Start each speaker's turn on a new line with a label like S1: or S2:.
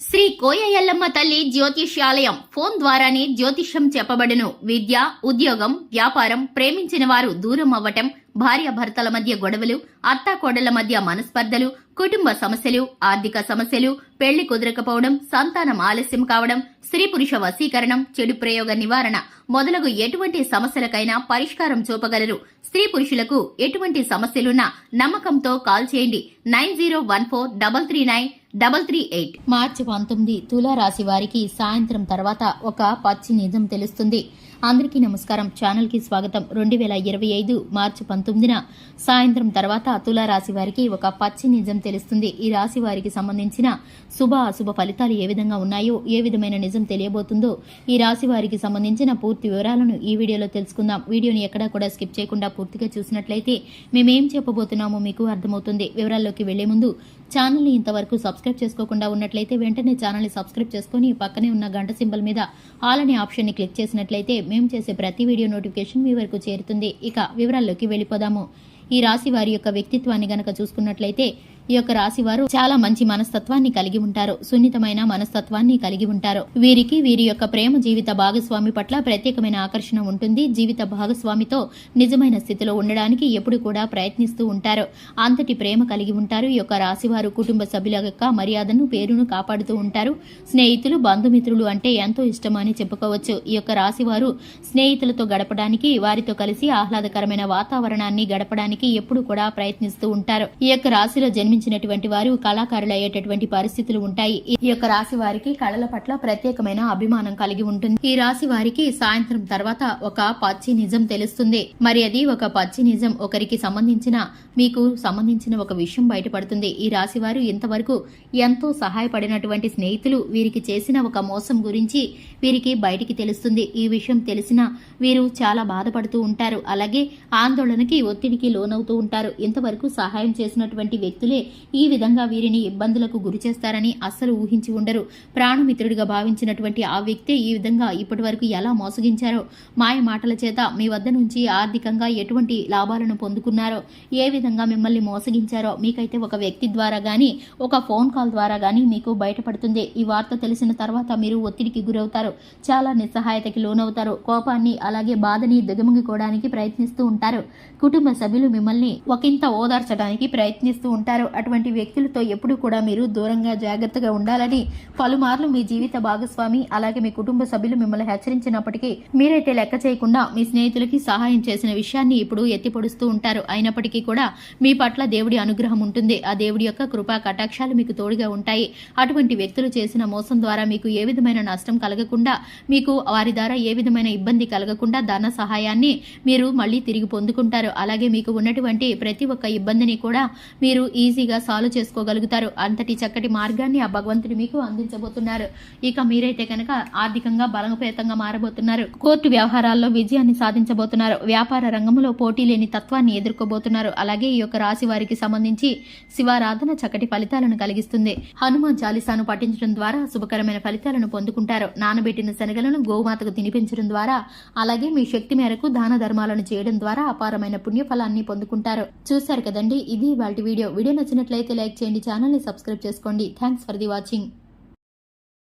S1: శ్రీ కోయ ఎల్లమ్మ తల్లి జ్యోతిష్యాలయం ఫోన్ ద్వారానే జ్యోతిష్యం చెప్పబడును. విద్య, ఉద్యోగం, వ్యాపారం, ప్రేమించిన వారు దూరం అవ్వటం, భార్యాభర్తల మధ్య గొడవలు, అత్తాకోడళ్ల మధ్య మనస్పర్ధలు, కుటుంబ సమస్యలు, ఆర్థిక సమస్యలు, పెళ్లి కుదరకపోవడం, సంతానం ఆలస్యం కావడం, స్త్రీ పురుష వశీకరణం, చెడు ప్రయోగ నివారణ మొదలగు ఎటువంటి సమస్యలకైనా పరిష్కారం చూపగలరు. స్త్రీ పురుషులకు ఎటువంటి సమస్యలున్నా నమ్మకంతో కాల్ చేయండి. 9014339338. మార్చి 19 తులారాశి వారికి సాయంత్రం తర్వాత ఒక పచ్చి నిజం తెలుస్తుంది. అందరికీ నమస్కారం. ఛానల్ కి స్వాగతం. 2025 మార్చి 19న సాయంత్రం తర్వాత తులారాశి వారికి ఒక పచ్చి నిజం తెలుస్తుంది. ఈ రాశి వారికి సంబంధించిన శుభ అశుభ ఫలితాలు ఏ విధంగా ఉన్నాయో, ఏ విధమైన నిజం తెలియబోతుందో, ఈ రాశి వారికి సంబంధించిన పూర్తి వివరాలను ఈ వీడియోలో తెలుసుకుందాం. వీడియోని ఎక్కడా కూడా స్కిప్ చేయకుండా పూర్తిగా చూసినట్లయితే మేమేం చెప్పబోతున్నామో మీకు అర్థమవుతుంది. వివరాల్లోకి వెళ్లే ముందు ఛానల్ని ఇంతవరకు సబ్స్క్రైబ్ చేసుకోకుండా ఉన్నట్లయితే వెంటనే ఛానల్ని సబ్స్క్రైబ్ చేసుకుని పక్కనే ఉన్న గంట సింబల్ మీద ఆల్ అనే ఆప్షన్ని క్లిక్ చేసినట్లయితే మేము చేసే ప్రతి వీడియో నోటిఫికేషన్ మీ వరకు చేరుతుంది. ఇక వివరాల్లోకి వెళ్ళిపోదాము. ఈ రాశి వారి యొక్క వ్యక్తిత్వాన్ని గనక చూసుకున్నట్లయితే ఈ యొక్క రాశి వారు చాలా మంచి మనస్తత్వాన్ని కలిగి ఉంటారు. సున్నితమైన మనస్తత్వాన్ని కలిగి ఉంటారు. వీరికి వీరి యొక్క ప్రేమ జీవిత భాగస్వామి పట్ల ప్రత్యేకమైన ఆకర్షణ ఉంటుంది. జీవిత భాగస్వామితో నిజమైన స్థితిలో ఉండడానికి ఎప్పుడు కూడా ప్రయత్నిస్తూ ఉంటారు. అంతటి ప్రేమ కలిగి ఉంటారు. ఈ యొక్క రాశి వారు కుటుంబ సభ్యుల యొక్క మర్యాదను, పేరును కాపాడుతూ ఉంటారు. స్నేహితులు, బంధుమిత్రులు అంటే ఎంతో ఇష్టమని చెప్పుకోవచ్చు. ఈ యొక్క రాశి వారు స్నేహితులతో గడపడానికి, వారితో కలిసి ఆహ్లాదకరమైన వాతావరణాన్ని గడపడానికి ఎప్పుడు కూడా ప్రయత్నిస్తూ ఉంటారు. ఈ యొక్క రాశిలో జన్మించినటువంటి వారు కళాకారులు అయ్యేటటువంటి పరిస్థితులు ఉంటాయి. ఈ యొక్క రాశి వారికి కళల పట్ల ప్రత్యేకమైన అభిమానం కలిగి ఉంటుంది. ఈ రాశి వారికి సాయంత్రం తర్వాత ఒక పచ్చి నిజం తెలుస్తుంది. మరి అది ఒక పచ్చి నిజం. ఒకరికి సంబంధించిన, మీకు సంబంధించిన ఒక విషయం బయటపడుతుంది. ఈ రాశి వారు ఇంతవరకు ఎంతో సహాయపడినటువంటి స్నేహితులు వీరికి చేసిన ఒక మోసం గురించి వీరికి బయటికి తెలుస్తుంది. ఈ విషయం తెలిసినా వీరు చాలా బాధపడుతూ ఉంటారు. అలాగే ఆందోళనకి, ఒత్తిడికి లోనవుతూ ఉంటారు. ఇంతవరకు సహాయం చేసినటువంటి వ్యక్తులే ఈ విధంగా వీరిని ఇబ్బందులకు గురి చేస్తారని అస్సలు ఊహించి ఉండరు. ప్రాణమిత్రుడిగా భావించినటువంటి ఆ వ్యక్తే ఈ విధంగా ఇప్పటి వరకు ఎలా మోసగించారో, మాయ మాటల చేత మీ వద్ద నుంచి ఆర్థికంగా ఎటువంటి లాభాలను పొందుకున్నారో, ఏ విధంగా మిమ్మల్ని మోసగించారో మీకైతే ఒక వ్యక్తి ద్వారా గానీ, ఒక ఫోన్ కాల్ ద్వారా గానీ మీకు బయటపడుతుంది. ఈ వార్త తెలిసిన తర్వాత మీరు ఒత్తిడికి గురవుతారు. చాలా నిస్సహాయతకి లోనవుతారు. కోపాన్ని, అలాగే బాధని దిగమింగుకోవడానికి ప్రయత్నిస్తూ ఉంటారు. కుటుంబ సభ్యులు మిమ్మల్ని ఒకంత ఓదార్చడానికి ప్రయత్నిస్తూ ఉంటారు. అటువంటి వ్యక్తులతో ఎప్పుడు కూడా మీరు దూరంగా జాగ్రత్తగా ఉండాలని పలుమార్లు మీ జీవిత భాగస్వామి, అలాగే మీ కుటుంబ సభ్యులు మిమ్మల్ని హెచ్చరించినప్పటికీ మీరైతే లెక్క చేయకుండా మీ స్నేహితులకి సహాయం చేసిన విషయాన్ని ఇప్పుడు ఎత్తిపొడుస్తూ ఉంటారు. అయినప్పటికీ కూడా మీ పట్ల దేవుడి అనుగ్రహం ఉంటుంది. ఆ దేవుడి యొక్క కృపా కటాక్షాలు మీకు తోడుగా ఉంటాయి. అటువంటి వ్యక్తులు చేసిన మోసం ద్వారా మీకు ఏ విధమైన నష్టం కలగకుండా, మీకు వారి ద్వారా ఏ విధమైన ఇబ్బంది కలగకుండా ధన సహాయాన్ని మీరు మళ్ళీ తిరిగి పొందుకుంటారు. అలాగే మీకు ఉన్నటువంటి ప్రతి ఒక్క ఇబ్బందిని కూడా మీరు ఈజీగా సాల్వ్ చేసుకోగలుగుతారు. అంతటి చక్కటి మార్గాన్ని ఆ భగవంతుడు మీకు అందించబోతున్నారు. ఇక మీరైతే కనుక ఆర్థికంగా బలోపేతంగా మారబోతున్నారు. కోర్టు వ్యవహారాల్లో విజయాన్ని సాధించబోతున్నారు. వ్యాపార రంగంలో పోటీ లేని తత్వాన్ని ఎదుర్కోబోతున్నారు. అలాగే ఈ యొక్క రాశి వారికి సంబంధించి శివారాధన చక్కటి ఫలితాలను కలిగిస్తుంది. హనుమాన్ చాలీసాను పఠించడం ద్వారా శుభకరమైన ఫలితాలను పొందుకుంటారు. నానబెట్టిన శనగలను గోమాతకు తినిపించడం ద్వారా, అలాగే మీ శక్తి మేరకు దాన ధర్మాలను చేయడం ద్వారా అపారమైన పుణ్యఫలాన్ని పొందుకుంటారు. చూశారు కదండి, ఇది వాటి వీడియో నచ్చినట్లయితే లైక్ చేయండి, ఛానల్ని సబ్స్క్రైబ్ చేసుకోండి. Thanks for the watching.